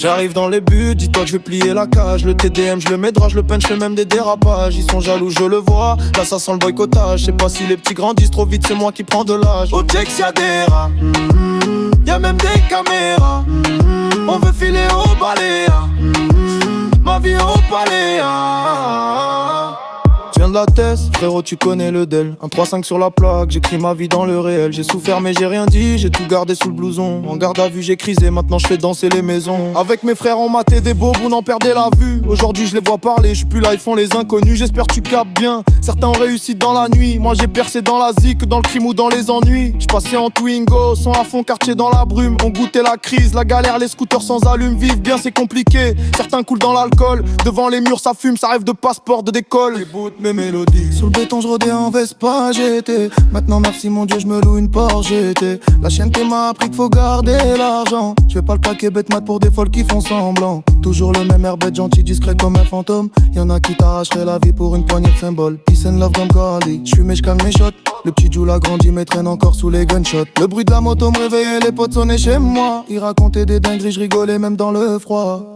J'arrive dans les buts, dis-toi que je vais plier la cage. Le TDM, je le mets droit, je le punch, je fais même des dérapages. Ils sont jaloux, je le vois, là ça sent le boycottage. Je sais pas si les petits grandissent trop vite, c'est moi qui prends de l'âge. Au Jex y'a des rats, y'a même des caméras. On veut filer au Baléa, ma vie au Paléa. Je viens de la Tess, frérot tu connais le Del. Un 3-5 sur la plaque, j'écris ma vie dans le réel. J'ai souffert mais j'ai rien dit, j'ai tout gardé sous le blouson. En garde à vue j'ai crisé, maintenant je fais danser les maisons. Avec mes frères on matait des bobs, on en perdait la vue. Aujourd'hui je les vois parler, je suis plus là, ils font les inconnus. J'espère que tu captes bien, certains ont réussi dans la nuit. Moi j'ai percé dans la zik, dans le crime ou dans les ennuis. J'passais en Twingo, son à fond quartier dans la brume. On goûtait la crise, la galère, les scooters sans allume. Vivre bien c'est compliqué, certains coulent dans l'alcool. Devant les murs ça fume, ça rêve de passeport, de décolle. Mes mélodies. Sous le béton je rôdais en Vespa GT. Maintenant merci mon Dieu je me loue une Porsche GT. La chienne qui m'a appris qu'il faut garder l'argent. Je fais pas le paquet bête mat pour des folles qui font semblant. Toujours le même air bête gentil discret comme un fantôme. Y'en a qui t'arracheraient la vie pour une poignée de symboles. Peace and love comme Carly. J'fume et j'calme mes shots. Le petit Joule a grandi mais traîne encore sous les gunshots. Le bruit de la moto me réveillait, les potes sonnaient chez moi. Ils racontaient des dingueries, je rigolais même dans le froid.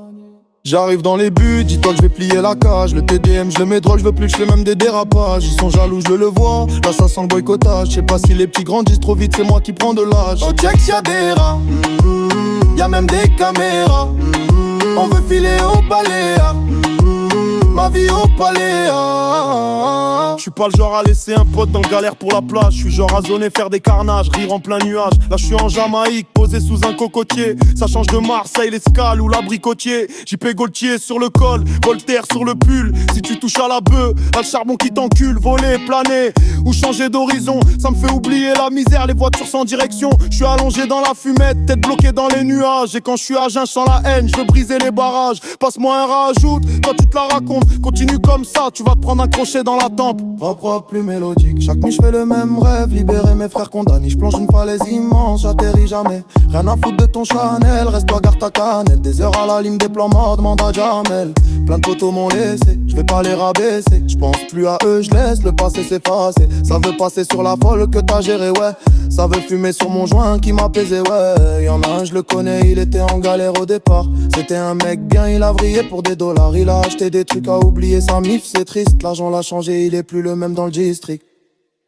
J'arrive dans les buts, dis-toi que je vais plier la cage. Le TDM, je le mets droit, je veux plus, je fais même des dérapages. Ils sont jaloux, je le vois, là ça sent le boycottage. Je sais pas si les petits grandissent trop vite, c'est moi qui prends de l'âge. Au Jex y'a des rats, y'a même des caméras. On veut filer au Baléa, ma vie au Paléa. Je suis pas le genre à laisser un pote en galère pour la plage. Je suis genre à zoner, faire des carnages, rire en plein nuage. Là je suis en Jamaïque, posé sous un cocotier. Ça change de Marseille, l'escale ou l'abricotier. JP Gaultier sur le col, Voltaire sur le pull. Si tu touches à la bœuf, là le charbon qui t'encule. Voler, planer ou changer d'horizon, ça me fait oublier la misère, les voitures sans direction. Je suis allongé dans la fumette, tête bloquée dans les nuages. Et quand je suis à jeun, je sens la haine, je veux briser les barrages. Passe-moi un rajoute, toi tu te la racontes. Continue comme ça, tu vas te prendre un crochet dans la tempe. Propre, plus mélodique. Chaque nuit je fais le même rêve, libérer mes frères condamnés. Je plonge une falaise immense, j'atterris jamais. Rien à foutre de ton Chanel, reste-toi, garde ta cannelle. Des heures à la ligne, des plans morts, demande à Jamel. Plein de potos m'ont laissé, je vais pas les rabaisser. Je pense plus à eux, je laisse le passé s'effacer. Ça veut passer sur la folle que t'as géré, ouais. Ça veut fumer sur mon joint qui m'a pesé, ouais. Y'en a un, je le connais, il était en galère au départ. C'était un mec bien, il a vrillé pour des dollars. Il a acheté des trucs à oublier, sa mif c'est triste. L'argent l'a changé, il est plus le même dans le district.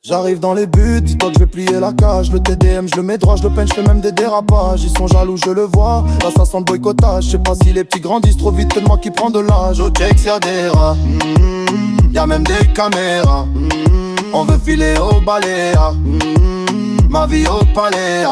J'arrive dans les buts, dis-toi que je vais plier la cage. Le TDM, je le mets droit, je le peine, je fais même des dérapages. Ils sont jaloux, je le vois, là ça sent le boycottage. Je sais pas si les petits grandissent trop vite, c'est moi qui prends de l'âge. Au Jex y'a des rats, y'a même des caméras. On veut filer au Baléa, ma vie au Paléa.